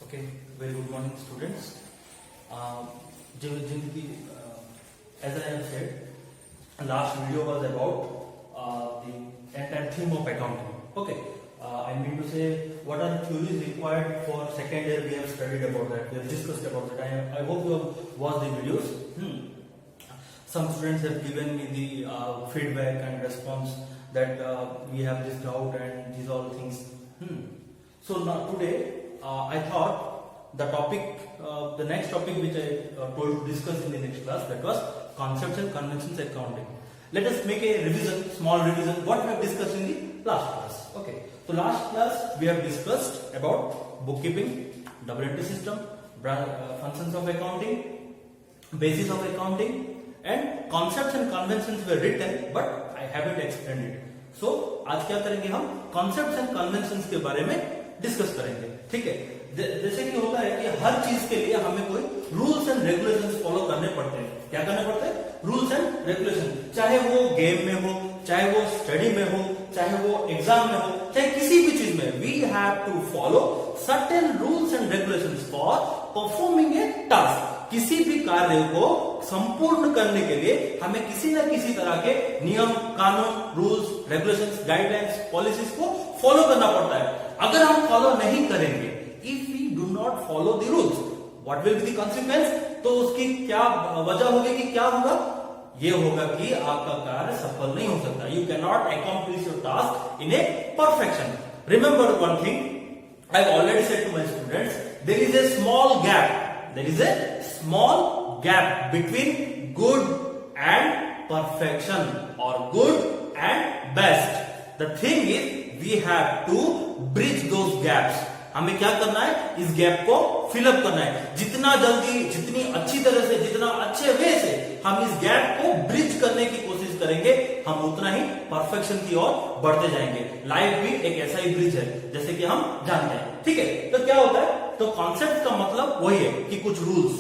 Okay, very good morning, students. As I have said, last video was about the entire theme of accounting. Okay, I mean to say, what are the theories required for second year? We have studied about that. We have discussed about that. I hope you have watched the videos. Some students have given me the feedback and response that we have this doubt and these all things. So now today, I thought the topic, the next topic which I told to discuss in the next class, that was concepts and conventions accounting. Let us make a revision, small revision, what we have discussed in the last class. Okay. So last class we have discussed about bookkeeping, double entry system, functions of accounting, basis of accounting, and concepts and conventions were written, but I haven't explained it. So आज क्या करेंगे हम concepts and conventions के बारे में discuss करेंगे. ठीक है. जैसे कि होता है कि हर चीज के लिए हमें कोई रूल्स एंड रेगुलेशंस फॉलो करने पड़ते हैं. क्या करने पड़ते हैं? Rules and regulation. चाहे वो गेम में हो, चाहे वो स्टडी में हो, चाहे वो एग्जाम में हो, चाहे किसी भी चीज में, we have to follow certain rules and regulations for performing a task. किसी भी कार्य को संपूर्ण करने के लिए हमें किसी न किसी तरह के नियम, कानून, रूल्स, रेगुलेशंस, गाइडलाइंस, पॉलिसीज को फॉलो करना पड़ता है. अगर हम फॉलो नहीं करेंगे, if we do not follow the rules, what will be the consequence? तो उसकी क्या वजह होगी कि क्या होगा? ये होगा कि आपका कार्य सफल नहीं हो सकता. You can not accomplish your task in a perfection. Remember one thing, I have already said to my students, there is a small gap. There is a small gap between good and perfection or good and best. The thing is, we have to bridge those gaps. हमें क्या करना है? इस gap को fill up करना है. जितना जल्दी, जितनी अच्छी तरह से, जितना अच्छे वे से हम इस गैप को ब्रिज करने की कोशिश करेंगे, हम उतना ही परफेक्शन की ओर बढ़ते जाएंगे. लाइफ भी एक ऐसा ही ब्रिज है, जैसे कि हम जानते हैं. ठीक है. तो क्या होता है? तो कॉन्सेप्ट का मतलब वही है कि कुछ रूल्स,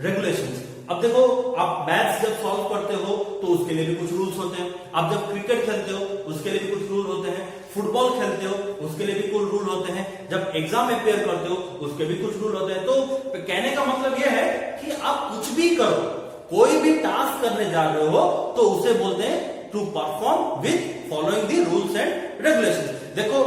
रेगुलेशंस. अब देखो, आप मैथ्स जब सॉल्व करते हो तो उसके लिए भी कुछ रूल्स होते हैं. आप जब क्रिकेट खेलते हो उसके लिए भी कुछ रूल होते हैं. फुटबॉल खेलते हो उसके लिए भी कुछ रूल होते हैं. जब एग्जाम अपेयर करते हो उसके भी कुछ रूल होते हैं. तो कहने का मतलब यह है कि आप कुछ भी करो, कोई भी टास्क करने जा रहे हो तो उसे बोलते हैं to perform with following the rules and regulations. देखो,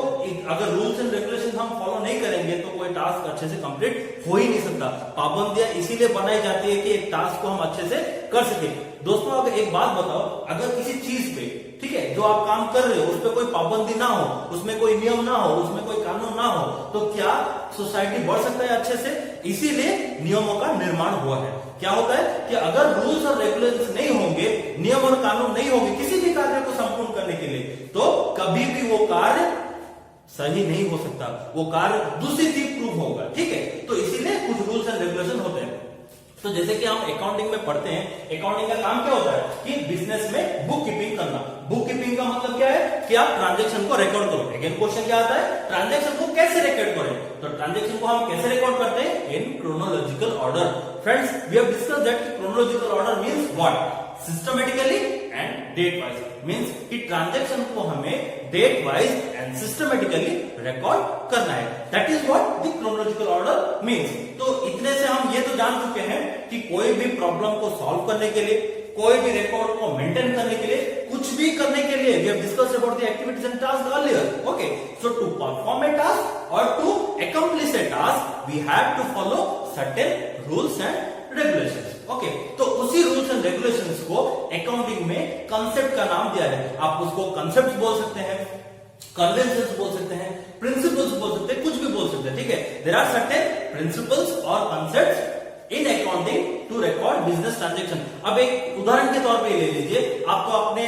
अगर रूल्स एंड रेगुलेशन हम फॉलो नहीं करेंगे तो कोई टास्क अच्छे से कंप्लीट हो ही नहीं सकता. पाबंदियां इसीलिए बनाई जाती है कि एक टास्क को हम अच्छे से कर सके. दोस्तों, अगर एक बात बताओ, अगर किसी चीज पे, ठीक है, जो आप काम कर रहे हो उस पर कोई पाबंदी ना हो, उसमें कोई नियम ना हो, उसमें कोई कानून ना हो, तो क्या सोसाइटी बढ़ सकता है अच्छे से? इसीलिए नियमों का निर्माण हुआ है. क्या होता है कि अगर रूल्स और रेगुलेशंस नहीं होंगे, नियम और कानून नहीं होंगे किसी भी कार्य को संपूर्ण करने के लिए, तो कभी भी वो कार्य सही नहीं हो सकता. वो कार्य दूसरी चीज प्रूव होगा. ठीक है. तो इसीलिए कुछ रूल्स एंड रेगुलेशन होते हैं. तो जैसे कि हम अकाउंटिंग में पढ़ते हैं, अकाउंटिंग का काम क्या होता है कि बिजनेस में बुक कीपिंग करना. बुक कीपिंग का मतलब क्या है कि आप ट्रांजैक्शन को रिकॉर्ड करो. अगेन क्वेश्चन क्या आता है? ट्रांजैक्शन को कैसे रिकॉर्ड करें? तो ट्रांजैक्शन को हम कैसे रिकॉर्ड करते हैं? In chronological order. Friends, we have discussed that chronological order means what? Systematically and date wise. Means कि ट्रांजैक्शन को हमें date wise and systematically record करना है. That is what the chronological order means. तो इतने से हम ये तो जान चुके हैं कि कोई भी प्रॉब्लम को सॉल्व करने के लिए, कोई भी रिकॉर्ड को मेंटेन करने के लिए, कुछ भी करने के लिए, we have discussed about the activities and task earlier. Okay. So to perform a task और to accomplish a task, we have to follow certain rules and regulations. Okay. तो उसी रूल्स एंड रेगुलेशंस को accounting में concept का नाम दिया है. आप उसको कंसेप्ट बोल सकते हैं, कन्वेंशंस बोल सकते हैं, प्रिंसिपल्स बोल सकते हैं, कुछ भी बोल सकते हैं. ठीक है. देयर आर सर्टेन प्रिंसिपल्स और concepts in accounting to record business transaction. अब एक उदाहरण के तौर पे ले लीजिए, आपको अपने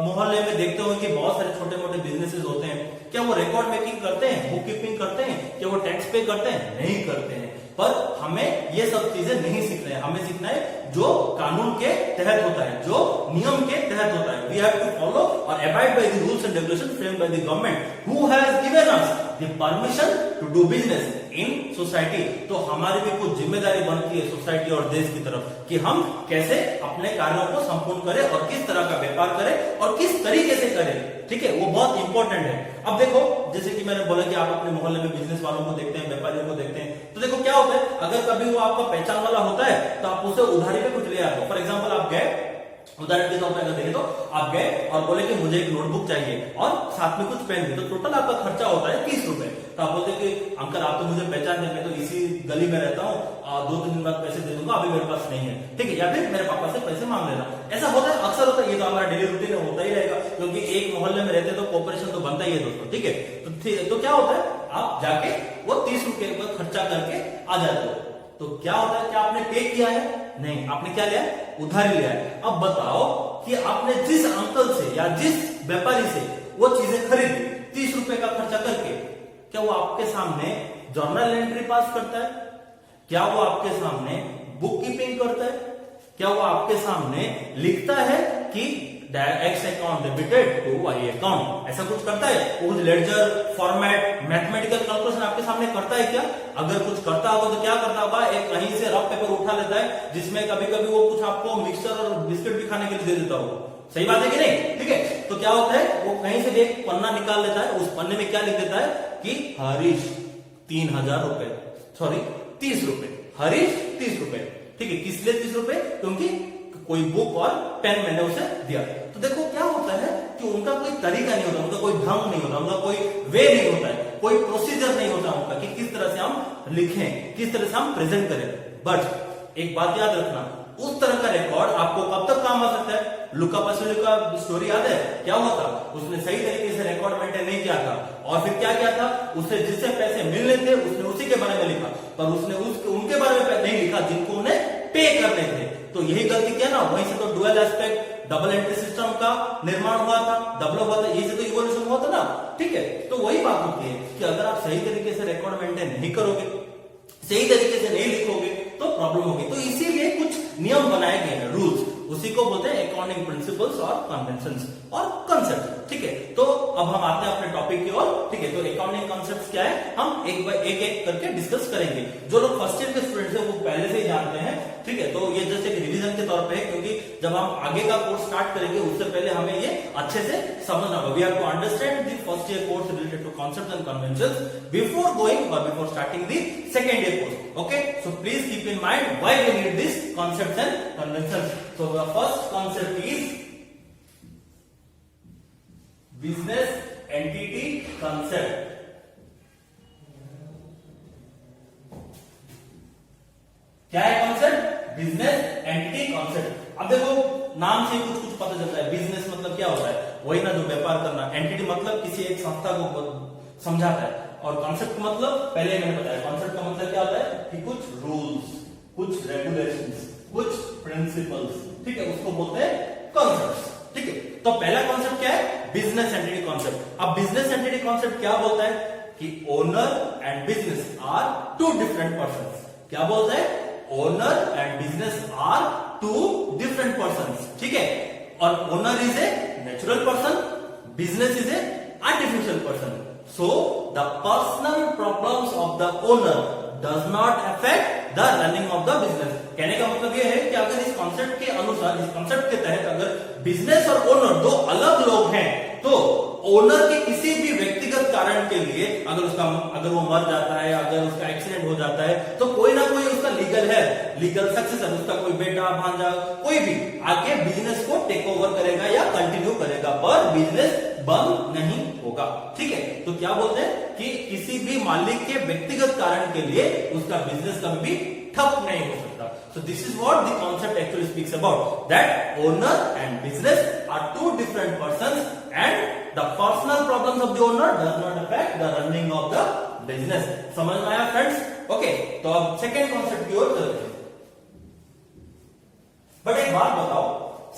मोहल्ले में देखते हो कि बहुत सारे छोटे मोटे बिजनेसेस होते हैं. क्या वो रिकॉर्ड मेकिंग करते हैं, बुक कीपिंग करते हैं? क्या वो टैक्स पे करते हैं? नहीं करते हैं. पर हमें ये सब चीजें नहीं सीखना है. हमें सीखना है जो कानून के तहत होता है, जो नियम के तहत होता है. वी हैव टू फॉलो और abide by the rules and regulations framed by the government who has given us the permission to do business in society. तो हमारी भी कुछ जिम्मेदारी बनती है सोसाइटी और देश की तरफ कि हम कैसे अपने कार्यों को संपूर्ण करें और किस तरह का व्यापार करें और किस तरीके से करें. ठीक है. वो बहुत इंपॉर्टेंट है. अब देखो, जैसे कि मैंने बोला कि आप अपने मोहल्ले में बिजनेस वालों को देखते हैं, व्यापारियों को देखते हैं, तो देखो क्या होता है, अगर कभी वो आपका पहचान वाला होता है तो आप उसे उधारी पे कुछ ले आते हो। फॉर एग्जाम्पल आप गए, उदाहरण के तौर पर अगर देखें तो आप गए और बोले कि मुझे एक नोटबुक चाहिए और साथ में कुछ पेन भी, तो टोटल आपका खर्चा होता है 30 रुपए। तो आप बोलते कि अंकल आप तो मुझे पहचान दे, मैं तो इसी गली में रहता हूँ, 2-3 दिन बाद पैसे दे दूंगा, अभी मेरे पास नहीं है, ठीक है, या फिर मेरे पापा से पैसे मांग लेना। ऐसा होता है, अक्सर होता है, ये तो हमारा डेली रूटीन में होता ही रहेगा, क्योंकि एक मोहल्ले में रहते तो कोऑपरेशन तो बनता ही है दोस्तों, ठीक है। तो क्या होता है, आप जाके वो 30 रुपए का खर्चा करके आ जाते हो। तो क्या होता है, क्या आपने पे किया है? नहीं, आपने क्या लिया? उधारी लिया है। अब बताओ कि आपने जिस अंकल से या जिस व्यापारी से वो चीजें खरीदी 30 रुपए का खर्चा करके, क्या वो आपके सामने जर्नल एंट्री पास करता है? क्या वो आपके सामने बुक कीपिंग करता है? क्या वो आपके सामने लिखता है कि X account debited to Y account, ऐसा कुछ करता है? वो कुछ लेडजर फॉर्मेट मैथमेटिकल कैलकुलेशन आपके सामने करता है क्या? अगर कुछ करता होगा तो क्या करता होगा, एक कहीं से रफ पेपर उठा लेता है जिसमें कभी कभी वो कुछ आपको मिक्सचर और बिस्किट भी खाने के लिए दे देता होगा। सही बात है कि नहीं? ठीक है, तो क्या होता है, वो कहीं से भी एक पन्ना निकाल लेता है, उस पन्ने में क्या लिख देता है कि हरीश 3000 रुपए, सॉरी 30 रुपए, हरीश 30 रुपए, ठीक है। किस लिए 30 रुपए? क्योंकि कोई बुक और पेन मैंने उसे दिया। तो देखो क्या होता है कि उनका कोई तरीका नहीं होता, उनका कोई ढंग नहीं होता, उनका कोई वे नहीं होता है, कोई प्रोसीजर नहीं होता उनका कि किस तरह से हम लिखें, किस तरह से हम प्रेजेंट करें। बट एक बात याद रखना, उस तरह का रिकॉर्ड आपको कब तक काम आ सकता है? लुका पासुली का स्टोरी याद है, क्या हुआ था? उसने सही तरीके से रिकॉर्ड मेंटेन नहीं किया था और फिर क्या किया था, उसे जिससे पैसे मिलने थे उसने उसी के बारे में लिखा, पर उसने उनके बारे में नहीं लिखा जिनको उन्हें पे करने थे। तो यही गलती किया ना, वहीं से तो dual aspect double entry system का निर्माण हुआ था, डेवलप हुआ था, यही से तो इवोल्यूशन हुआ था ना, ठीक है। तो वही बात होती है कि अगर आप सही तरीके से रिकॉर्ड मेंटेन नहीं करोगे, सही तरीके से नहीं लिखोगे तो प्रॉब्लम होगी। तो इसीलिए कुछ नियम बनाए गए हैं, रूल्स, उसी को बोलते हैं अकाउंटिंग प्रिंसिपल्स और कन्वेंशंस और कंसेप्ट, ठीक है। तो अब हम आते हैं अपने टॉपिक की ओर, ठीक है। तो अकाउंटिंग कॉन्सेप्ट्स क्या है, हम एक करके डिस्कस करेंगे। जो लोग फर्स्ट ईयर के स्टूडेंट्स हैं वो पहले से ही जानते हैं, ठीक है। तो ये जस्ट एक रिवीजन के तौर पे है, क्योंकि जब हम आगे का कोर्स स्टार्ट करेंगे उससे पहले हमें ये अच्छे से समझना होगा। We have to understand the first year course related to concepts and conventions before going और before starting the second year course, okay. So please keep in mind why we need this concepts and conventions. So the first concept is business entity concept. क्या है concept? Business entity concept. अब देखो नाम से कुछ कुछ पता चलता है, बिजनेस मतलब क्या होता है, वही ना जो व्यापार करना, एंटिटी मतलब किसी एक संस्था को समझाता है, और कॉन्सेप्ट मतलब पहले मैंने बताया, कॉन्सेप्ट का मतलब क्या होता है कि कुछ रूल्स, कुछ रेगुलेशंस, कुछ प्रिंसिपल्स, ठीक है, उसको बोलते हैं कॉन्सेप्ट्स, ठीक है। तो पहला कॉन्सेप्ट क्या है? Business entity concept. अब बिजनेस एंटिटी कॉन्सेप्ट क्या बोलता है कि owner and business are two different persons. क्या बोलता है? Owner and business are two different persons, ठीक है। और owner is a natural person, business is a artificial person. So the personal problems of the owner does not affect the running of the business. कहने का मतलब यह है कि अगर इस कॉन्सेप्ट के अनुसार, इस कॉन्सेप्ट के तहत अगर बिजनेस और ओनर दो अलग लोग हैं, तो ओनर के किसी भी व्यक्तिगत कारण के लिए अगर वो मर जाता है, अगर उसका एक्सीडेंट हो जाता है, तो कोई ना कोई उसका लीगल सक्सेसर, उसका कोई बेटा, भांजा, कोई भी आके बिजनेस को टेक ओवर करेगा या कंटिन्यू करेगा, पर बिजनेस बंद नहीं होगा, ठीक है। तो क्या बोलते हैं कि किसी भी मालिक के व्यक्तिगत कारण के लिए उसका बिजनेस कभी भी ठप नहीं हो सकता। So this is what the concept actually speaks about, that owner and business are two different persons and the personal problems of the owner does not affect the running of the business. समझ में आया friends? Okay, तो अब second concept की ओर चलते हैं। But एक बात बताओ,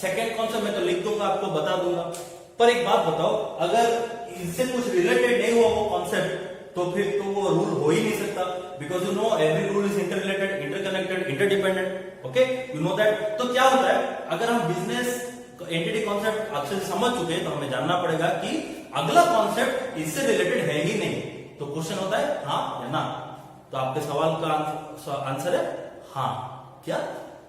सेकेंड कॉन्सेप्ट मैं तो लिख दूंगा, आपको बता दूंगा, पर एक बात बताओ, अगर इससे कुछ रिलेटेड नहीं हुआ वो कॉन्सेप्ट, तो फिर तो वो रूल हो ही नहीं सकता, because you know every rule is interrelated, interconnected, interdependent, okay, you know that. तो क्या होता है, अगर हम बिजनेस एंटिटी कॉन्सेप्ट अच्छे से समझ चुके हैं तो हमें जानना पड़ेगा कि अगला कॉन्सेप्ट इससे रिलेटेड है ही नहीं। तो क्वेश्चन होता है हाँ या ना। तो आपके सवाल का आंसर है हाँ। क्या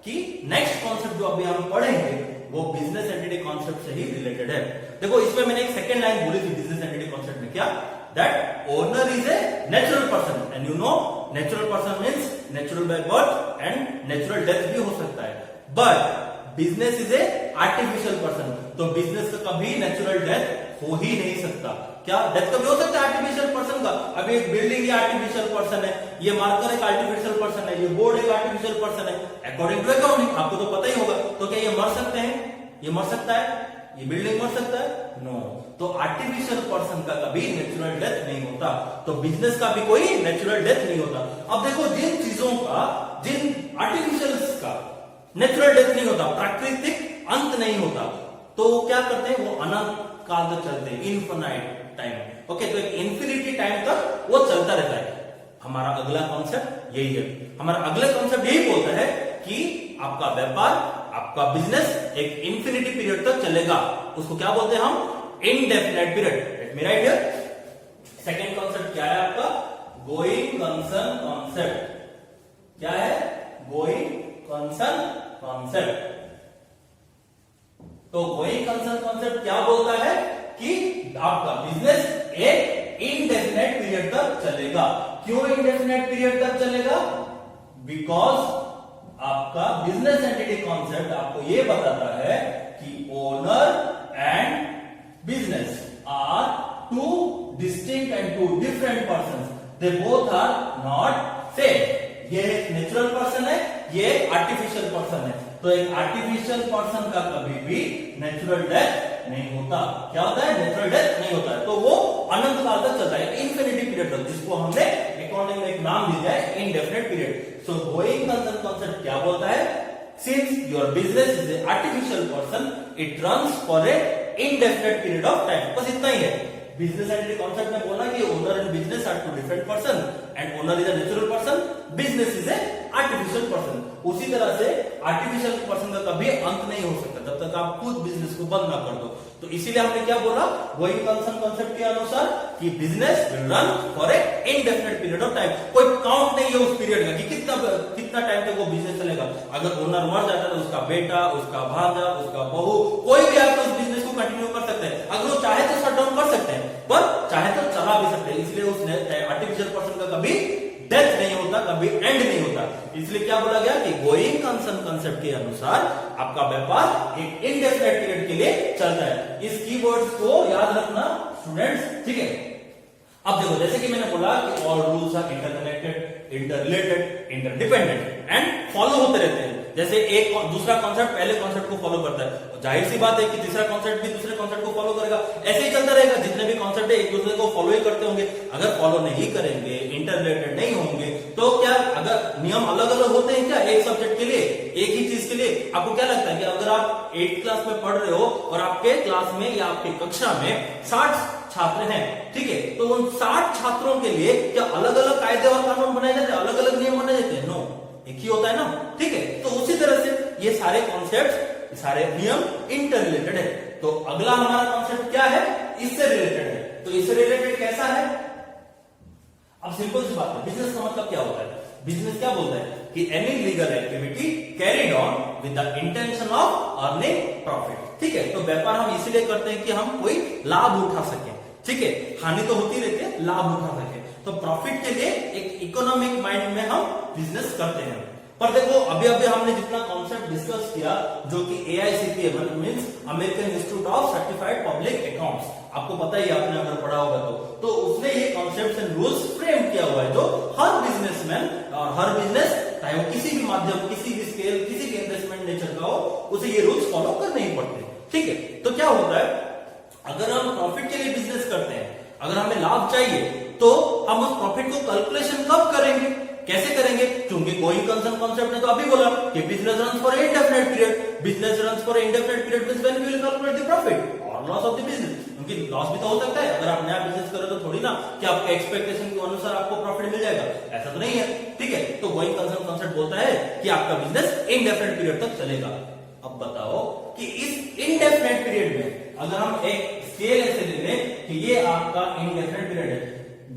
कि नेक्स्ट कॉन्सेप्ट जो अभी हम पढ़ेंगे वो बिजनेस एंटिटी कॉन्सेप्ट से ही रिलेटेड है। देखो इसमें मैंने एक सेकंड लाइन बोली थी बिजनेस एंटिटी कॉन्सेप्ट में, क्या that owner is a natural person, and you know natural person means natural by birth and natural death भी हो सकता है, but business is a artificial person, तो बिजनेस का कभी नेचुरल डेथ हो ही नहीं सकता। क्या डेथ कभी हो सकता है आर्टिफिशियल पर्सन का? अभी एक बिल्डिंग ये आर्टिफिशियल पर्सन है, ये मार्कर एक आर्टिफिशियल पर्सन है, ये बोर्ड एक आर्टिफिशियल पर्सन है, अकॉर्डिंग टू अकाउंटिंग आपको तो पता ही होगा। तो क्या ये मर सकते हैं? ये मर सकता है? ये बिल्डिंग मर सकता है? नो। तो आर्टिफिशियल पर्सन का कभी नेचुरल डेथ नहीं होता, तो बिजनेस का भी कोई नेचुरल डेथ नहीं होता। अब देखो जिन चीजों का, जिन आर्टिफिशियल्स का नेचुरल डेथ नहीं होता, प्राकृतिक अंत नहीं होता, तो क्या करते हैं वो अनंत काल तक चलते हैं, इन्फिनाइट टाइम। ओके, तो एक इन्फिनिटी टाइम तक वो चलता रहता है। हमारा अगला कॉन्सेप्ट यही है, हमारा अगला कॉन्सेप्ट यही बोलता है कि आपका व्यापार, आपका बिजनेस एक इन्फिनिटी पीरियड तक चलेगा। उसको क्या बोलते हैं हम? Indefinite period. Let me right here. Second concept क्या है आपका? Going concern concept. क्या है? Going concern concept. तो गोइंग कंसर्न कॉन्सेप्ट क्या बोलता है कि आपका बिजनेस एक इनडेफिनेट पीरियड तक चलेगा। क्यों इनडेफिनेट पीरियड तक चलेगा? बिकॉज आपका बिजनेस एंटिटी कॉन्सेप्ट आपको यह बताता है कि owner and business are two distinct and two different persons, they both are not same. ये एक नेचुरल पर्सन है, ये आर्टिफिशियल पर्सन है, तो एक आर्टिफिशियल पर्सन का कभी भी नेचुरल डेथ नहीं होता। क्या होता है? नेचुरल डेथ नहीं होता है, तो वो अनंत काल तक चलता है, इन्फिनिटी पीरियड तक, जिसको हमने अकाउंटिंग में एक नाम दिया है indefinite period. So going concern concept क्या बोलता है? Since your business is a artificial person, it runs for a indefinite period of time. बस इतना ही है। बिजनेस एंटिटी कॉन्सेप्ट में बोला कि owner and business are two different person and owner is a natural person, business is a artificial person. उसी तरह से artificial person का कभी अंत नहीं हो सकता जब तक आप खुद बिजनेस को बंद ना कर दो। तो इसीलिए हमने क्या बोला गोइंग कंसर्न कॉन्सेप्ट के अनुसार कि business will run for a indefinite period of time. कोई काउंट नहीं है उस पीरियड का कि कितना टाइम तक वो बिजनेस चलेगा। अगर ओनर मर जाता है तो उसका बेटा, उसका भांजा, उसका बहू, कोई भी आकर उस बिजनेस को कंटिन्यू कर सकता है। अगर वो चाहे तो शट डाउन कर सकते हैं, पर चाहे तो चला भी सकते हैं। इसलिए उस आर्टिफिशियल पर्सन का कभी डेथ नहीं होता, कभी एंड नहीं होता। इसलिए क्या बोला गया कि गोइंग कंसर्न कॉन्सेप्ट के अनुसार आपका व्यापार एक इनडेफिनेट पीरियड के लिए चलता है। इस कीवर्ड्स को याद रखना स्टूडेंट्स, ठीक है। अब देखो जैसे कि मैंने बोला कि all rules are interconnected, interrelated, interdependent and follow होते रहते हैं। जैसे एक दूसरा कॉन्सेप्ट पहले कॉन्सेप्ट को फॉलो करता है, जाहिर सी बात है कि तीसरा कॉन्सेप्ट भी दूसरे कॉन्सेप्ट को फॉलो करेगा। ऐसे ही चलता रहेगा, जितने भी कॉन्सेप्ट है एक दूसरे को फॉलो ही करते होंगे। अगर फॉलो नहीं करेंगे, इंटररिलेटेड नहीं होंगे, तो क्या अगर नियम अलग अलग होते हैं क्या एक सब्जेक्ट के लिए, एक ही चीज के लिए? आपको क्या लगता है कि अगर आप 8th क्लास में पढ़ रहे हो और आपके क्लास में या आपकी कक्षा में 60 छात्र हैं, ठीक है, तो उन 60 छात्रों के लिए क्या अलग अलग कायदे और कानून बनाए जाते हैं, अलग अलग नियम बनाए जाते हैं? नो, एक ही होता है ना, ठीक है। तो उसी तरह से ये सारे कॉन्सेप्ट, सारे नियम इंटररिलेटेड है। तो अगला हमारा कॉन्सेप्ट क्या है? इससे रिलेटेड है। तो इससे रिलेटेड कैसा है? अब सिंपल सी बात है, बिजनेस का मतलब क्या होता है? बिजनेस क्या बोलता है कि any legal activity carried on with the intention of earning profit. ठीक है, तो व्यापार हम इसीलिए करते हैं कि हम कोई लाभ उठा सके, ठीक है। हानि तो होती रहती है, लाभ उठा सके, तो प्रॉफिट के लिए एक इकोनॉमिक माइंड में हम बिजनेस करते हैं। पर देखो अभी अभी हमने जितना कॉन्सेप्ट डिस्कस किया, जो कि AICPA means American institute of certified public accounts, आपको पता ही, आपने अगर पढ़ा होगा तो उसने ये कॉन्सेप्ट्स एंड रूल्स फ्रेम किया हुआ है, जो हर बिजनेसमैन और हर बिजनेस, चाहे वो किसी भी माध्यम, किसी भी स्केल, किसी भी इन्वेस्टमेंट नेचर का हो, उसे ये रूल्स फॉलो करने ही पड़ते हैं, ठीक है। तो क्या होता है, अगर हम प्रॉफिट के लिए बिजनेस करते हैं, अगर हमें लाभ चाहिए, तो हम उस प्रॉफिट को कैलकुलेशन कब करेंगे, कैसे करेंगे? क्योंकि गोइंग कंसर्न कॉन्सेप्ट ने तो अभी बोला कि business runs for indefinite period, business runs for indefinite period means when we will calculate the profit और लॉस ऑफ द बिजनेस। क्योंकि लॉस भी तो हो सकता है, अगर आप नया बिजनेस करो तो थोड़ी ना कि आपके एक्सपेक्टेशन के अनुसार आपको प्रॉफिट मिल जाएगा, ऐसा तो नहीं है, ठीक है। तो गोइंग कंसर्न कॉन्सेप्ट बोलता है कि आपका बिजनेस इंडेफिनिट पीरियड तक चलेगा। अब बताओ कि इस इंडेफिनिट पीरियड में अगर हम एक स्केल ऐसे ले लें कि ये आपका इंडेफिनिट पीरियड है,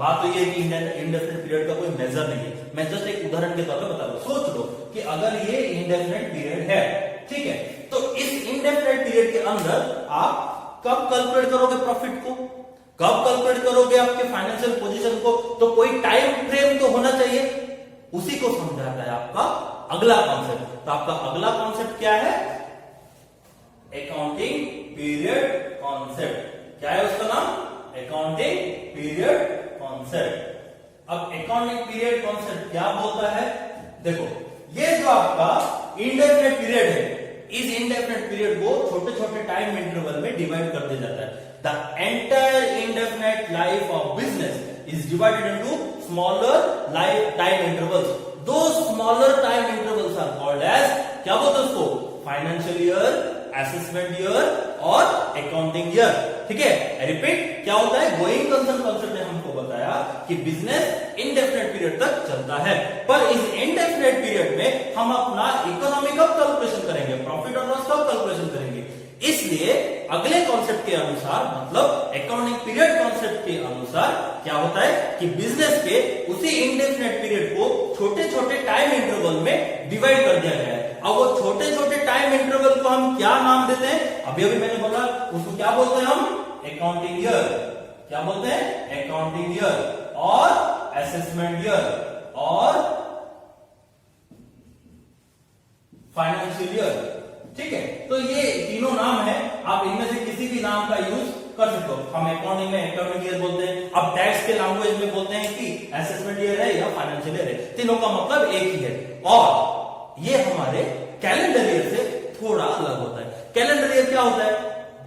बात तो ये है कि इंडेफिनिट पीरियड का कोई मेजर नहीं है, मैं जस्ट एक उदाहरण के तौर पर बता दूं। सोच लो कि अगर ये इंडेफिनिट पीरियड है, ठीक है, तो इस इंडेफिनिट पीरियड के अंदर आप कब कैलकुलेट करोगे प्रॉफिट को? कब कैलकुलेट करोगे आपके फाइनेंशियल पोजीशन को, तो कोई टाइम फ्रेम तो होना चाहिए, उसी को समझाता है आपका अगला कॉन्सेप्ट। तो आपका अगला कॉन्सेप्ट क्या है? Accounting period concept. क्या है उसका नाम? Accounting period concept. अब अकाउंटिंग पीरियड कॉन्सेप्ट क्या बोलता है? देखो, ये जो आपका इंडेफिनेट पीरियड है, इस इंडेफिनेट पीरियड को छोटे छोटे टाइम इंटरवल में डिवाइड कर दिया जाता है। The entire indefinite life of business is divided into smaller life time intervals. दो smaller time intervals are called as, क्या बोलते हैं उसको? फाइनेंशियल ईयर, असेसमेंट ईयर और अकाउंटिंग ईयर। ठीक है, रिपीट, क्या होता है? गोइंग कंसर्न कॉन्सेप्ट ने हमको बताया कि बिजनेस इंडेफिनेट पीरियड तक चलता है, पर इस इंडेफिनेट पीरियड में हम अपना इकोनॉमी कब कैलकुलेशन करेंगे, प्रॉफिट और लॉस कब कैलकुलेशन करेंगे। इसलिए अगले कॉन्सेप्ट के अनुसार, मतलब अकाउंटिंग पीरियड कॉन्सेप्ट के अनुसार क्या होता है कि बिजनेस के उसी इंडेफिनेट पीरियड को छोटे छोटे टाइम इंटरवल में डिवाइड कर दिया गया है। अब वो छोटे छोटे टाइम इंटरवल को हम क्या नाम देते हैं? अभी मैंने बोला, उसको क्या बोलते हैं हम? Accounting year. क्या बोलते हैं? अकाउंटिंग ईयर और असेसमेंट ईयर और फाइनेंशियल ईयर। ठीक है, तो ये तीनों नाम है, आप इनमें से किसी भी नाम का यूज कर सकते हो। हम अकाउंटिंग में अकाउंटिंग ईयर बोलते हैं, अब टैक्स के लैंग्वेज में बोलते हैं कि असेसमेंट ईयर है या फाइनेंशियल ईयर है। तीनों का मतलब एक ही है, और ये हमारे कैलेंडर ईयर से थोड़ा अलग होता है। कैलेंडर ईयर क्या होता है?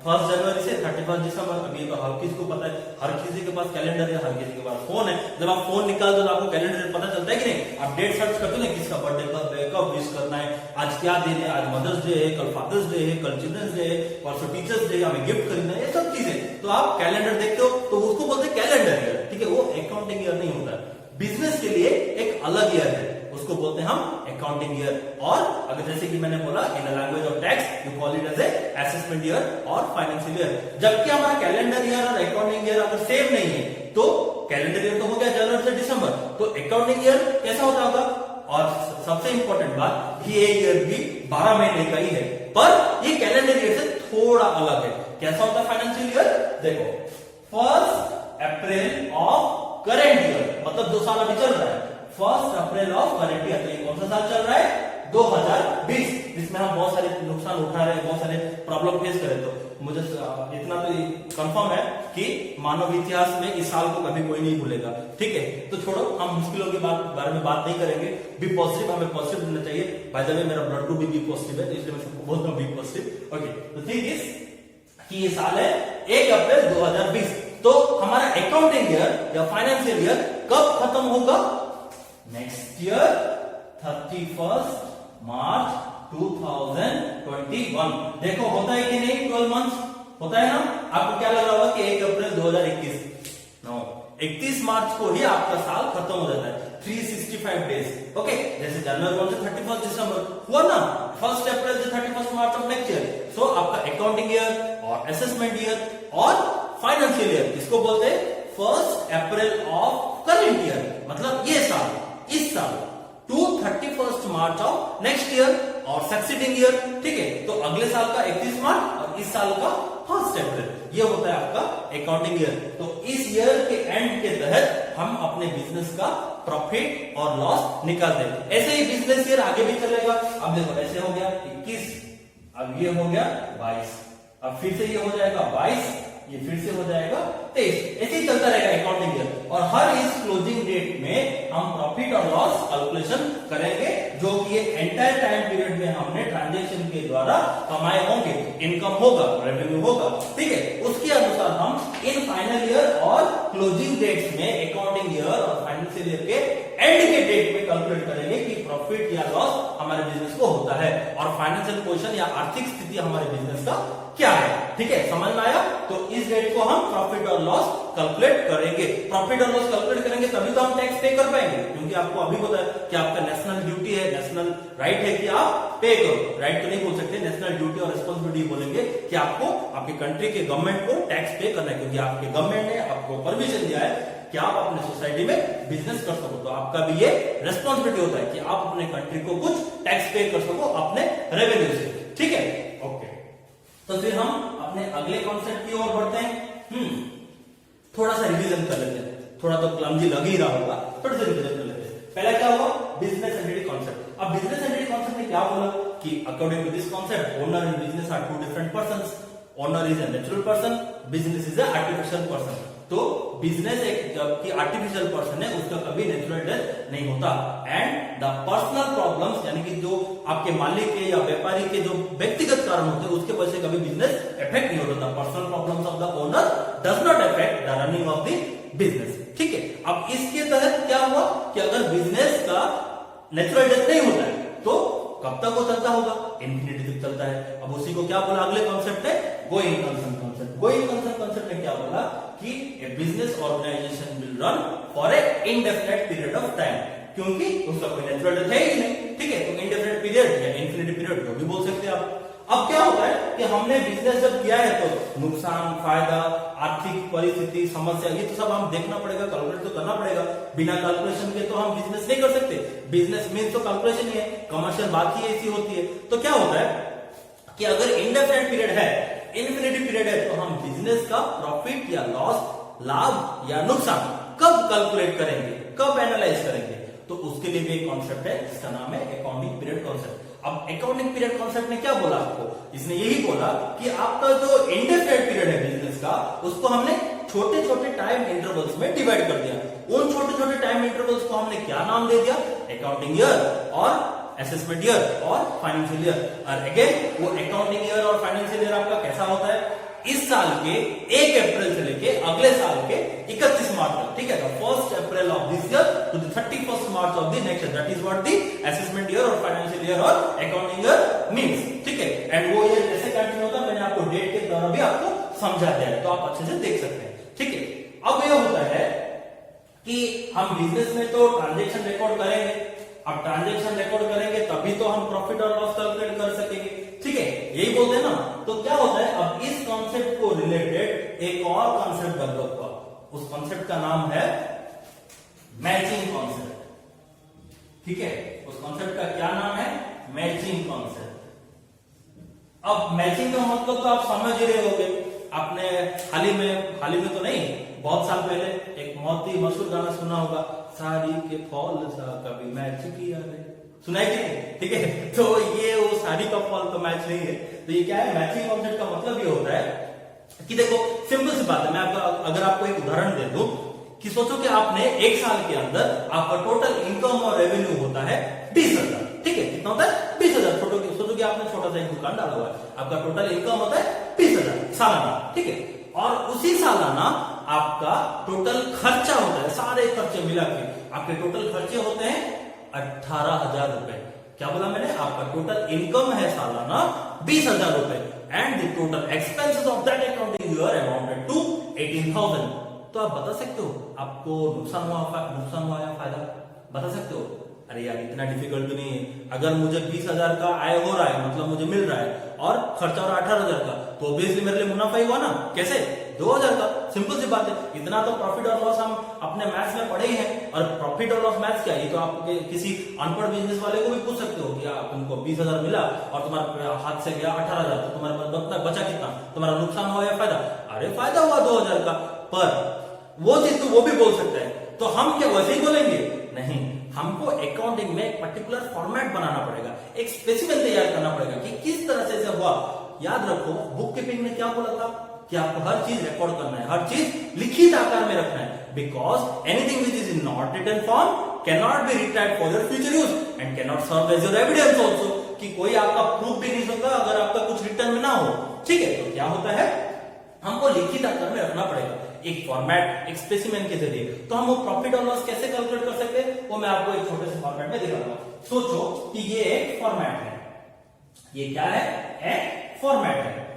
1 जनवरी से 31 दिसंबर। अभी तो हर किसी को पता है, हर किसी के पास कैलेंडर है, हर किसी के पास फोन है। जब आप फोन निकालते हो तो आपको कैलेंडर पता चलता है कि नहीं? आप डेट सर्च करते हो ना, किसका बर्थडे कब है, कब विश करना है, आज क्या दिन है, आज मदर्स डे है, कल फादर्स डे है, कल चिल्ड्रंस डे है, परसों टीचर्स डे, हमें गिफ्ट खरीदना है, ये सब चीजें। तो आप कैलेंडर देखते हो तो उसको बोलते हैं कैलेंडर ईयर। ठीक है, वो अकाउंटिंग ईयर नहीं होता। बिजनेस के लिए एक अलग ईयर है, उसको बोलते हैं हम अकाउंटिंग ईयर। और अगर जैसे कि मैंने बोला, in the language of tax you call it as assessment year और फाइनेंशियल ईयर। जबकि हमारा कैलेंडर ईयर और अकाउंटिंग ईयर अगर सेम नहीं है, तो कैलेंडर ईयर तो हो गया जनवरी से दिसंबर, तो अकाउंटिंग ईयर कैसा होता होगा? और सबसे इंपॉर्टेंट बात, ये ईयर भी 12 महीने का ही है, पर ये कैलेंडर ईयर से थोड़ा अलग है। कैसा होता है फाइनेंशियल ईयर? देखो, 1 अप्रैल ऑफ करेंट ईयर, मतलब 2 साल अभी चल रहा है, 1 अप्रैल ऑफ करेंट ईयर। तो ये कौन सा साल चल रहा है? 2020, जिसमें हम बहुत सारे नुकसान उठा रहे हैं, बहुत सारे प्रॉब्लम फेस करें। तो मुझे इतना तो कंफर्म है कि मानव इतिहास में इस साल को कभी कोई नहीं भूलेगा। ठीक है, तो छोड़ो, हम मुश्किलों के बारे में बात नहीं करेंगे। बी पॉजिटिव, हमें पॉजिटिव रहना चाहिए। बाय द वे, मेरा ब्लड ग्रुप भी बी पॉजिटिव है, तो इसलिए मैं सबको बोलता हूँ बी पॉजिटिव। ओके, तो थिंक इज कि ये साल है 1 अप्रैल 2020। तो हमारा अकाउंटिंग ईयर या फाइनेंशियल ईयर कब खत्म होगा? नेक्स्ट ईयर 31 मार्च 2021। देखो, होता है कि नहीं? 12 मंथ्स होता है ना? आपको क्या लग रहा होगा कि 1 अप्रैल 2021? नो, 31 मार्च को ही आपका साल खत्म हो जाता है। 365 डेज। ओके, जैसे जनवरी 1 से 31 दिसंबर हुआ ना, 1 अप्रैल से 31 मार्च ऑफ नेक्स्ट ईयर। सो आपका अकाउंटिंग ईयर और असेसमेंट ईयर और फाइनेंशियल ईयर किसको बोलते हैं? 1 अप्रैल ऑफ करेंट ईयर, मतलब ये साल, इस साल, to 31 March of next year और सक्सीडिंग ईयर। ठीक है, तो अगले साल का 31 मार्च और इस साल का 1 अप्रैल, ये होता है आपका अकाउंटिंग ईयर। तो इस ईयर के एंड के तहत हम अपने बिजनेस का प्रॉफिट और लॉस निकालते हैं। ऐसे ही बिजनेस ईयर आगे भी चलेगा। अब देखो, ऐसे हो गया 21, अब ये हो गया 22, अब फिर से ये हो जाएगा 22, ये फिर से हो जाएगा 23। ऐसे ही चलता रहेगा अकाउंटिंग ईयर, और हर इस क्लोजिंग डेट में हम प्रॉफिट और लॉस कैलकुलेशन करेंगे, जो कि ये एंटायर टाइम पीरियड में हमने ट्रांजैक्शन के द्वारा कमाए होंगे, इनकम होगा, रेवेन्यू होगा। ठीक है, उसके अनुसार हम इन फाइनल ईयर और क्लोजिंग डेट्स में अकाउंटिंग ईयर और फाइनेंशियल ईयर के एंड के डेट में कैलकुलेट करेंगे कि प्रॉफिट या लॉस हमारे बिजनेस को होता है और फाइनेंशियल पोजीशन या आर्थिक स्थिति हमारे बिजनेस का क्या है। ठीक है, समझ में आया? तो इस डेट को हम प्रॉफिट और लॉस कैलकुलेट करेंगे। प्रॉफिट और लॉस कैलकुलेट करेंगे तभी तो हम टैक्स पे कर पाएंगे, क्योंकि आपको अभी पता है कि आपका नेशनल ड्यूटी है, नेशनल राइट है कि आप पे करो। राइट तो नहीं बोल सकते, नेशनल ड्यूटी और रिस्पॉन्सिबिलिटी बोलेंगे कि आपको आपकी कंट्री के गवर्नमेंट को टैक्स पे करना है, क्योंकि आपके गवर्नमेंट ने आपको परमिशन दिया है कि आप अपने सोसाइटी में बिजनेस कर सको। तो आपका भी ये रिस्पॉन्सिबिलिटी होता है कि आप अपने कंट्री को कुछ टैक्स पे कर सको अपने रेवेन्यू से। ठीक है, ओके। तो फिर हम अपने अगले कॉन्सेप्ट की ओर बढ़ते हैं। थोड़ा सा रिवीजन कर लेते हैं, थोड़ा तो क्लमजी लग ही रहा होगा, थोड़ा सा रिवीजन कर लेते हैं। पहला क्या हुआ, बिजनेस एंटिटी कॉन्सेप्ट। अब बिजनेस एंटिटी कॉन्सेप्ट में क्या बोला कि according to this concept owner and business are two different persons. Owner is a natural person, business is a artificial person. तो बिजनेस एक जबकि आर्टिफिशियल पर्सन है, उसका कभी नेचुरल डेथ नहीं होता। एंड द पर्सनल प्रॉब्लम्स यानी कि जो आपके मालिक के या व्यापारी के जो व्यक्तिगत कारण होते हैं उसके वजह से कभी बिजनेस इफेक्ट नहीं होता। Personal problems of the owner does not effect the running of the business. ठीक है, अब इसके तहत क्या हुआ कि अगर बिजनेस का नेचुरल डेथ नहीं होता है तो कब तक वो चलता होगा, इंफिनिटी तक चलता है। अब उसी को क्या बोला, अगले कॉन्सेप्ट है going concern concept. Going concern concept में क्या बोला कि a business organization will run for a indefinite period of time, क्योंकि उसका कोई नेचुरल डेथ है ही नहीं। ठीक है, तो इनडेफिनेट पीरियड या इनफिनिटी पीरियड जो भी बोल सकते हैं आप। अब क्या होता है कि हमने बिजनेस जब किया है तो नुकसान, फायदा, आर्थिक परिस्थिति, समस्या, ये तो सब हम देखना पड़ेगा, कैलकुलेट तो करना पड़ेगा। बिना कैलकुलेशन के तो हम बिजनेस नहीं कर सकते। बिजनेस मीन्स तो कैलकुलेशन ही है, कमर्शियल बात ही ऐसी होती है। तो क्या होता है कि अगर इंडेफिनेट पीरियड है, इनफिनिटी पीरियड है, तो हम बिजनेस का प्रॉफिट या लॉस, लाभ या नुकसान कब कैलकुलेट करेंगे, कब एनालाइज करेंगे, तो उसके लिए भी एक कॉन्सेप्ट है जिसका नाम है अकाउंटिंग पीरियड कॉन्सेप्ट। अब अकाउंटिंग पीरियड कॉन्सेप्ट ने क्या बोला आपको, इसने यही बोला कि आपका जो इंडेफिनेट पीरियड है बिजनेस का, उसको हमने छोटे छोटे टाइम इंटरवल्स में डिवाइड कर दिया। उन छोटे छोटे टाइम इंटरवल्स को हमने क्या नाम दे दिया, अकाउंटिंग ईयर और असेसमेंट ईयर और फाइनेंशियल ईयर। और अगेन वो अकाउंटिंग ईयर और फाइनेंशियल ईयर आपका कैसा होता है, इस साल के 1 अप्रैल से लेके अगले साल के 31 मार्च तक। ठीक है, तो 1 April of this year to the 31 March of the next year, that is what the assessment year और फाइनेंशियल ईयर और अकाउंटिंग ईयर मींस। ठीक है, एंड वो ईयर कैसे कंटिन्यू होता है मैंने आपको डेट के द्वारा भी आपको समझा दिया है, तो आप अच्छे से देख सकते हैं। ठीक है, अब यह होता है कि हम बिजनेस में तो ट्रांजेक्शन रिकॉर्ड करेंगे। अब ट्रांजेक्शन रिकॉर्ड करेंगे तभी तो हम प्रॉफिट और लॉस कैलकुलेट कर सकेंगे। ठीक है, यही बोलते हैं ना। तो क्या होता है, अब इस कॉन्सेप्ट को रिलेटेड एक और कॉन्सेप्ट डेवलप हुआ, उस कॉन्सेप्ट का नाम है मैचिंग कॉन्सेप्ट। ठीक है, उस कॉन्सेप्ट का क्या नाम है, मैचिंग कॉन्सेप्ट। अब मैचिंग का मतलब तो आप समझ ही रहे होंगे, आपने हाल ही में तो नहीं, बहुत साल पहले एक बहुत ही मशहूर गाना सुना होगा, साड़ी के फॉल सा कभी मैच किया है, सुना है कि नहीं। ठीक है, तो ये वो साड़ी का फॉल तो मैच नहीं है। तो ये क्या है, मैचिंग कॉन्सेप्ट का मतलब ये होता है कि देखो सिंपल सी बात है, मैं आपका अगर आपको एक उदाहरण दे दूं कि सोचो कि आपने 1 साल के अंदर आपका टोटल इनकम और रेवेन्यू होता है 20,000। ठीक है, कितना होता है 20,000। सोचो कि आपने छोटा सा एक दुकान डाला हुआ है, आपका टोटल इनकम होता है 20,000 सालाना। ठीक है, और उसी सालाना आपका टोटल खर्चा होता है, सारे खर्चे मिला के आपके टोटल खर्चे होते हैं 18,000 रुपए। क्या बोला मैंने, आपका टोटल इनकम है सालाना 20,000 रुपए and the total expenses of that accounting year amounted to 18,000। तो आप बता सकते हो आपको नुकसान हुआ या फायदा, बता सकते हो। अरे यार इतना डिफिकल्ट नहीं है, अगर मुझे 20,000 का आय हो रहा है, मतलब मुझे मिल रहा है, और खर्चा हो रहा है 18,000 का, तो ऑब्वियसली मेरे लिए मुनाफा ही हुआ ना। कैसे, 2,000 का, सिंपल सी बात है। इतना तो प्रॉफिट और लॉस हम अपने मैथ्स में पढ़े ही हैं। और प्रॉफिट और लॉस मैथ्स क्या है, ये तो आप किसी अनपढ़ बिजनेस वाले को भी पूछ सकते हो कि आप तुमको 20,000 मिला और तुम्हारे हाथ से गया 18,000, तो तुम्हारे पास बचा कितना, तुम्हारा नुकसान हुआ या फायदा। अरे फायदा हुआ 2,000 का, पर वो चीज तो वो भी बोल सकता है। तो हम क्या वैसे ही बोलेंगे, नहीं, हमको अकाउंटिंग में एक पर्टिकुलर फॉर्मेट बनाना पड़ेगा, एक स्पेसिमेन तैयार करना पड़ेगा कि किस तरह से ऐसा हुआ। याद रखो बुक कीपिंग में क्या बोला था कि आपको हर चीज रिकॉर्ड करना है, हर चीज लिखित आकार में रखना है, because anything which is in not written form can not be retired for your future use and can not serve as your evidence also, कि कोई आपका प्रूफ भी नहीं सकता अगर आपका कुछ रिटर्न में ना हो। ठीक है, तो क्या होता है, हमको लिखित आकार में रखना पड़ेगा, एक फॉर्मेट, एक स्पेसिमेन के जरिए। तो हम वो प्रॉफिट और लॉस कैसे कैलकुलेट कर सकते हैं, वो मैं आपको एक छोटे से फॉर्मेट में दिखाऊंगा। सोचो कि ये एक फॉर्मेट है, ये क्या है, एक फॉर्मेट है।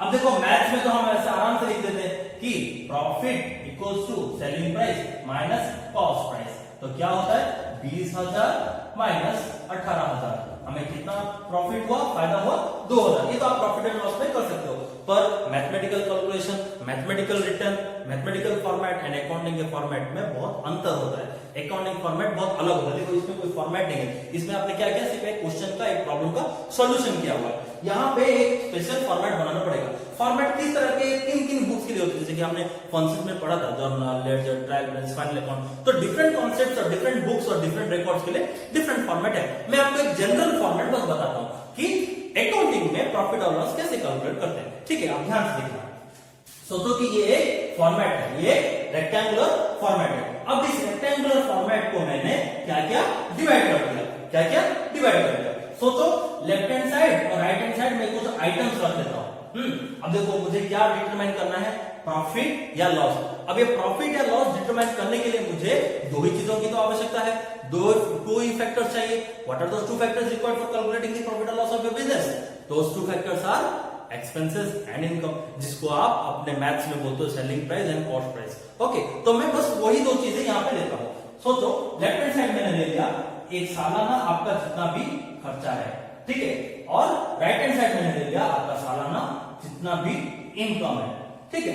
अब देखो मैथ्स में तो हम ऐसे आराम से लिख देते हैं कि profit equals to selling price minus cost price. तो क्या होता है 20,000 माइनस 18,000, हमें कितना प्रॉफिट हुआ, फायदा हुआ 2000, ये तो आप प्रॉफिट एंड लॉस में कर सकते हो, पर mathematical calculation, mathematical return, mathematical format and accounting के फॉर्मेट में बहुत अंतर होता है। अकाउंटिंग फॉर्मेट बहुत अलग होता है। देखो इसमें कोई फॉर्मेट नहीं है, इसमें आपने क्या किया, सिर्फ एक क्वेश्चन का, एक प्रॉब्लम का सॉल्यूशन किया हुआ है। यहाँ पे एक स्पेशल फॉर्मेट बनाना पड़ेगा। फॉर्मेट किस तरह के, किन किन बुक्स के लिए होते हैं, जैसे कि हमने कॉन्सेप्ट में पढ़ा था, journal, ledger, trial balance, final account, तो डिफरेंट कॉन्सेप्ट्स और डिफरेंट बुक्स और डिफरेंट रिकॉर्ड्स के लिए डिफरेंट फॉर्मेट है। मैं आपको एक जनरल फॉर्मेट बस बताता हूँ कि अकाउंटिंग में प्रॉफिट और लॉस कैसे कैलकुलेट करते हैं। ठीक है, आप ध्यान से देखना। सोचो कि ये एक फॉर्मेट है, ये रेक्टेंगुलर फॉर्मेट है। अब इस रेक्टेंगुलर फॉर्मेट को मैंने क्या किया, डिवाइड कर दिया। क्या किया, डिवाइड कर दिया। सोचो लेफ्ट हैंड साइड और राइट हैंड साइड में कुछ आइटम्स रख देता हूं। अब देखो मुझे क्या डिटरमाइन करना है, प्रॉफिट या लॉस। अब ये प्रॉफिट या लॉस डिटरमाइन करने के लिए मुझे दो ही चीजों की तो आवश्यकता है, टू ही फैक्टर्स चाहिए। What are those two factors required for calculating the profit और loss of your business? Those two factors are expenses and income, जिसको आप अपने मैथ्स में बोलते हो selling price and cost price. Okay, तो मैं बस वही दो चीजें यहाँ पे लेता हूँ। सोचो लेफ्ट हैंड साइड मैंने ले लिया एक सालाना आपका जितना भी खर्चा है, ठीक है, और राइट हैंड साइड मैंने ले लिया आपका सालाना जितना भी इनकम है। ठीक है,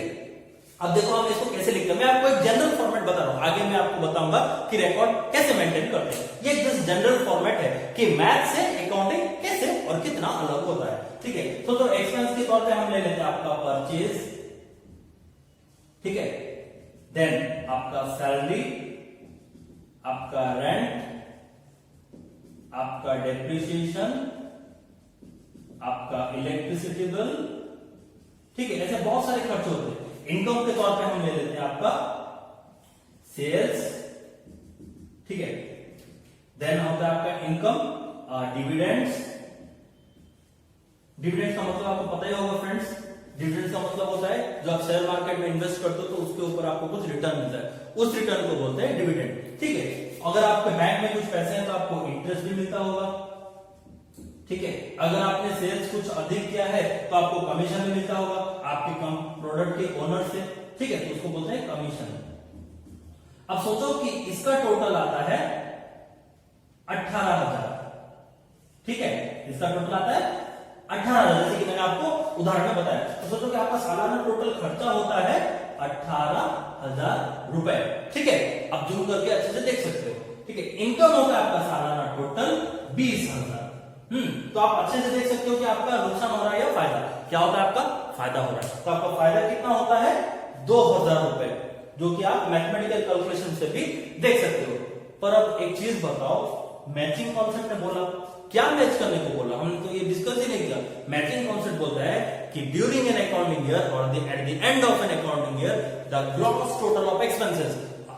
अब देखो हम इसको कैसे लिखते हैं। मैं आपको एक जनरल फॉर्मेट बता रहा हूं, आगे मैं आपको बताऊंगा कि रिकॉर्ड कैसे मेंटेन करते हैं। ये जस्ट जनरल फॉर्मेट है कि मैथ से अकाउंटिंग कैसे और कितना अलग होता है। ठीक है, तो एक्सपेंस के तौर पे हम ले लेते हैं आपका परचेज, ठीक है, देन आपका सैलरी, आपका रेंट, आपका डेप्रिसिएशन, आपका इलेक्ट्रिसिटी बिल। ठीक है, ऐसे बहुत सारे खर्च होते हैं। इनकम के तौर पे हम ले लेते हैं आपका सेल्स, ठीक है, देन होता है आपका इनकम, डिविडेंड्स। डिविडेंड्स का मतलब आपको पता ही होगा फ्रेंड्स, डिविडेंड्स का मतलब होता है जो आप शेयर मार्केट में इन्वेस्ट करते हो तो उसके ऊपर आपको कुछ रिटर्न मिलता है, उस रिटर्न को बोलते हैं डिविडेंड। ठीक है, अगर आपके बैंक में कुछ पैसे हैं तो आपको इंटरेस्ट भी मिलता होगा। ठीक है, अगर आपने सेल्स कुछ अधिक किया है तो आपको कमीशन भी मिलता होगा आपके प्रोडक्ट के ओनर से। ठीक है, तो उसको बोलते हैं कमीशन। अब सोचो कि इसका टोटल आता है 18,000। ठीक है, इसका टोटल आता है 18,000, जैसे कि मैंने आपको उदाहरण में बताया। तो सोचो कि आपका सालाना टोटल खर्चा होता है 18,000 रुपए। ठीक है, अब जूम करके अच्छे से देख सकते हो। ठीक है, इनकम होता है आपका सालाना टोटल 20,000। तो आप अच्छे से देख सकते हो कि आपका नुकसान हो रहा है या फायदा। क्या होता है आपका, फायदा हो रहा है। तो आपका फायदा कितना होता है, 2,000 रुपए, जो कि आप मैथमेटिकल कैलकुलेशन से भी देख सकते हो। पर अब एक चीज बताओ, मैचिंग कॉन्सेप्ट ने बोला, क्या मैच करने को बोला, हमने तो ये डिस्कस ही नहीं किया। मैचिंग कॉन्सेप्ट बोलता है कि ड्यूरिंग एन अकाउंटिंग ईयर और eight the end of an accounting year the gross total of expenses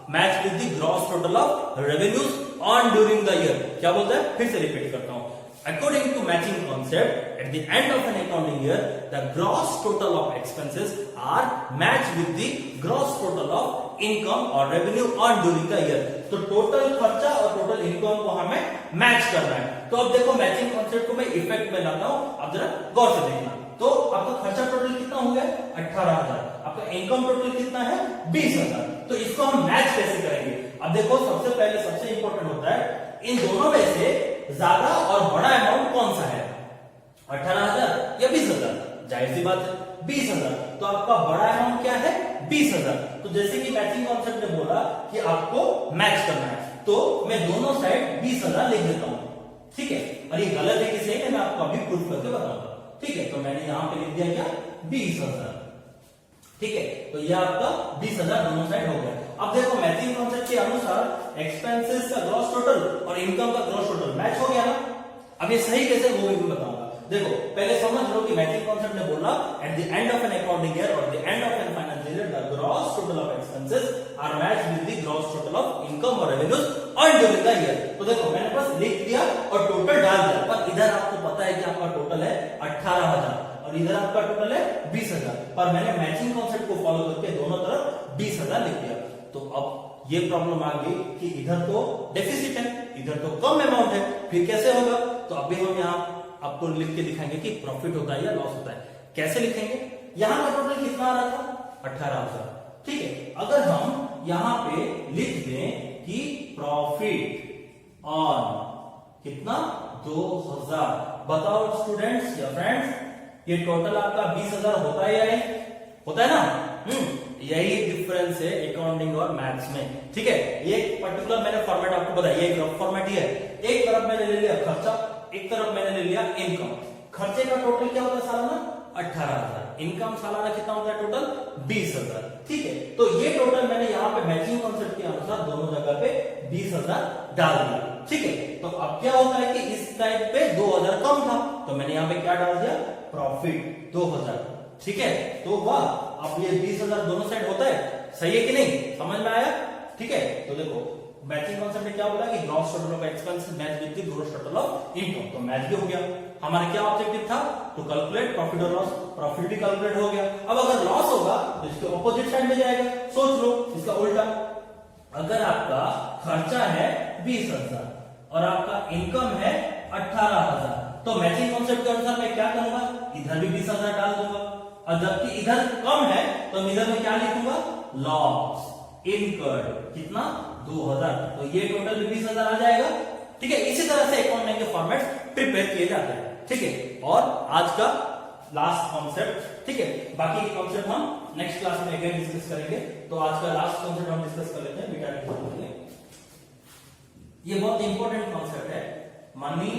match with the gross total of revenues on during the year. क्या बोलता है, फिर से रिपीट करता हूं। According to matching concept, at the end of an accounting year, the gross total of expenses are matched with the gross total of income or revenue earned during the year. तो total खर्चा और total income को हमें match करना है। तो अब देखो मैचिंग कॉन्सेप्ट को मैं इफेक्ट में लाता हूं, अब जरा गौर से देखना। तो आपका खर्चा टोटल कितना हो गया, 18,000। आपका इनकम टोटल कितना है, 20,000। तो इसको हम मैच कैसे करेंगे? अब देखो सबसे पहले सबसे इंपॉर्टेंट होता है इन दोनों में से ज्यादा और बड़ा अमाउंट कौन सा है, 18,000 या 20,000? जाहिर सी बात है 20,000। तो आपका बड़ा अमाउंट क्या है, 20,000। तो जैसे कि मैचिंग कॉन्सेप्ट ने बोला कि आपको मैच करना है, तो मैं दोनों साइड 20,000 लिख देता हूं। ठीक है, और ये गलत है कि सही है, मैं आपको अभी प्रूफ करके बताऊंगा। ठीक है, तो मैंने यहां पे लिख दिया क्या, 20,000। ठीक है, तो ये आपका 20,000 दोनों साइड हो गया। अब देखो मैचिंग कॉन्सेप्ट के अनुसार एक्सपेंसेस का ग्रॉस टोटल और इनकम का ग्रॉस टोटल मैच हो गया ना। अब ये सही कैसे वो भी बताऊंगा। देखो पहले समझ लो कि मैचिंग कॉन्सेप्ट ने बोला at the end of an accounting year और the end of an financial year the gross total of expenses are matched with the gross total of income और revenues earned during the year. तो देखो मैंने बस लिख दिया और total डाल दिया, पर इधर आपको पता है कि आपका टोटल है 18,000 और इधर आपका टोटल है 20,000, पर मैंने मैचिंग कॉन्सेप्ट को फॉलो करके दोनों तरफ 20,000 लिख दिया। तो अब ये प्रॉब्लम आ गई कि इधर तो डेफिसिट है, इधर तो कम अमाउंट है, फिर कैसे होगा? तो अभी हम यहाँ आपको लिख के दिखाएंगे कि प्रॉफिट होता है या लॉस होता है। कैसे लिखेंगे? यहाँ का टोटल कितना आ रहा था, 18,000। ठीक है, अगर हम यहाँ पे लिख दें कि प्रॉफिट ऑन कितना 2000। बताओ स्टूडेंट्स या फ्रेंड्स, ये टोटल आपका 20,000 होता है या नहीं? होता है ना? यही डिफरेंस है अकाउंटिंग और मैथ्स में। ठीक है, एक पर्टिकुलर मैंने फॉर्मेट आपको बताया, ये एक रफ फॉर्मेट ही है। एक तरफ मैंने ले लिया खर्चा, एक तरफ मैंने ले लिया इनकम। खर्चे का टोटल क्या होता है सालाना? 18,000। इनकम सालाना कितना होता है टोटल? 20,000। ठीक है, तो ये टोटल मैंने यहाँ पे मैचिंग कॉन्सेप्ट के अनुसार दोनों जगह पे 20,000 डाल दिया। ठीक है, तो अब क्या होता है कि इस टाइप पे 2,000 कम था, तो मैंने यहाँ पे क्या डाल दिया? प्रॉफिट 2,000। ठीक है, तो वाह, अब ये 20,000 दोनों साइड होता है, सही है कि नहीं? समझ में आया? ठीक है, तो देखो मैचिंग कॉन्सेप्ट में क्या बोला कि gross total of expenses match with the gross total of income. तो मैच भी हो गया। हमारा क्या ऑब्जेक्टिव था? टू कैलकुलेट प्रॉफिट और लॉस। प्रॉफिट भी कैलकुलेट हो गया। अब अगर लॉस होगा तो इसके ऑपोजिट साइड में जाएगा। सोच लो इसका उल्टा, अगर आपका खर्चा है 20,000 और आपका इनकम है 18,000, तो मैचिंग कॉन्सेप्ट के अनुसार मैं क्या करूंगा? इधर भी 20,000 डाल दूंगा, और जबकि इधर कम है तो इधर में क्या लिखूंगा? लॉस इनकर्ड, कितना? 2,000। तो ये टोटल 20,000 आ जाएगा। ठीक है, इसी तरह से अकाउंटिंग के फॉर्मेट प्रिपेयर किए जाते हैं। ठीक है, और आज का लास्ट कॉन्सेप्ट, ठीक है, बाकी के कॉन्सेप्ट हम नेक्स्ट क्लास में अगेन डिस्कस करेंगे। तो आज का लास्ट कॉन्सेप्ट हम डिस्कस कर लेते हैं बीटा के। ये बहुत इंपॉर्टेंट कॉन्सेप्ट है, मनी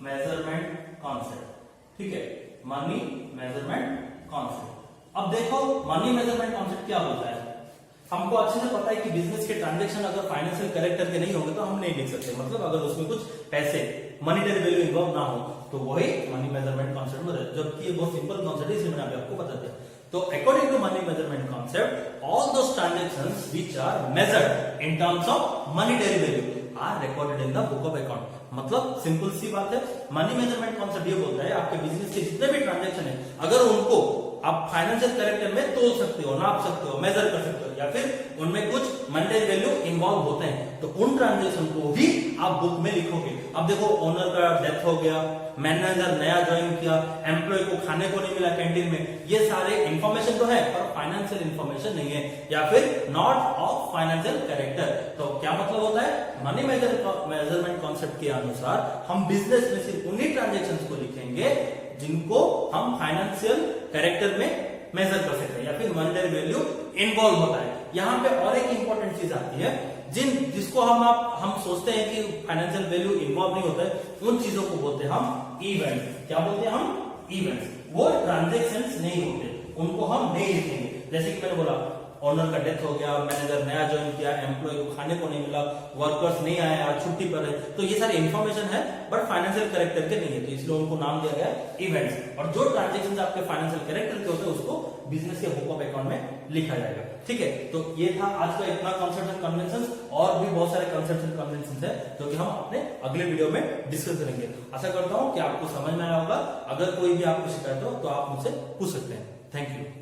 मेजरमेंट कॉन्सेप्ट। ठीक है, मनी मेजरमेंट कॉन्सेप्ट। अब देखो मनी मेजरमेंट कॉन्सेप्ट क्या होता है। हमको अच्छे से पता है कि बिजनेस के ट्रांजैक्शन अगर फाइनेंशियल कैरेक्टर के नहीं होंगे तो हम नहीं लिख सकते, मतलब अगर उसमें कुछ पैसे मॉनेटरी वैल्यू इन्वॉल्व ना हो तो वही मनी मेजरमेंट कॉन्सेप्ट में रहता है। जबकि ये बहुत सिंपल कॉन्सेप्ट है, इसलिए मैंने आपको बता दिया। तो according to money measurement concept, all those transactions which are measured in terms of monetary value are recorded in the book of account. मतलब सिंपल सी बात है, मनी मेजरमेंट कॉन्सेप्ट ये बोलता है आपके बिजनेस के जितने भी ट्रांजैक्शन है, अगर उनको आप फाइनेंशियल कैरेक्टर में तोल सकते हो, नाप सकते हो, मेजर कर सकते हो, या फिर उनमें कुछ मॉनेटरी वैल्यू इन्वॉल्व होते हैं, तो उन ट्रांजैक्शन को भी आप बुक में लिखोगे। अब देखो ओनर का डेथ हो गया, मैनेजर नया ज्वाइन किया, एम्प्लॉय को खाने को नहीं मिला कैंटीन में, ये सारे इंफॉर्मेशन तो है पर फाइनेंशियल इंफॉर्मेशन नहीं है, या फिर नॉट ऑफ फाइनेंशियल कैरेक्टर। तो क्या मतलब होता है? मनी मेजरमेंट कॉन्सेप्ट के अनुसार हम बिजनेस में सिर्फ उन्हीं ट्रांजेक्शन को लिखेंगे जिनको हम फाइनेंशियल कैरेक्टर में मेजर कर सकते हैं या फिर मॉनेटरी वैल्यू इन्वॉल्व होता है। यहाँ पे और एक इंपॉर्टेंट चीज आती है, जिसको हम सोचते हैं कि फाइनेंशियल वैल्यू इन्वॉल्व नहीं होता है, उन चीजों को बोलते हैं हम इवेंट्स। क्या बोलते हैं हम? इवेंट्स। वो ट्रांजेक्शंस नहीं होते, उनको हम नहीं लिखेंगे। जैसे कि मैंने बोला ओनर का डेथ हो गया, मैनेजर नया ज्वाइन किया, एम्प्लॉय को खाने को नहीं मिला, वर्कर्स नहीं आए, आज छुट्टी पर है, तो ये सारी इंफॉर्मेशन है बट फाइनेंशियल कैरेक्टर के नहीं है, तो इसलिए उनको नाम दिया गया इवेंट्स। और जो ट्रांजेक्शन आपके फाइनेंशियल कैरेक्टर के होते हैं उसको बिजनेस के बुक ऑफ अकाउंट में लिखा जाएगा। ठीक है, तो ये था आज का इतना कॉन्सेप्ट एंड कन्वेंशन, और भी बहुत सारे कॉन्सेप्ट एंड कन्वेंशन है जो कि हम अपने अगले वीडियो में डिस्कस करेंगे। आशा करता हूं कि आपको समझ में आया होगा। अगर कोई भी आपको शिकायत हो तो आप मुझसे पूछ सकते हैं। Thank you.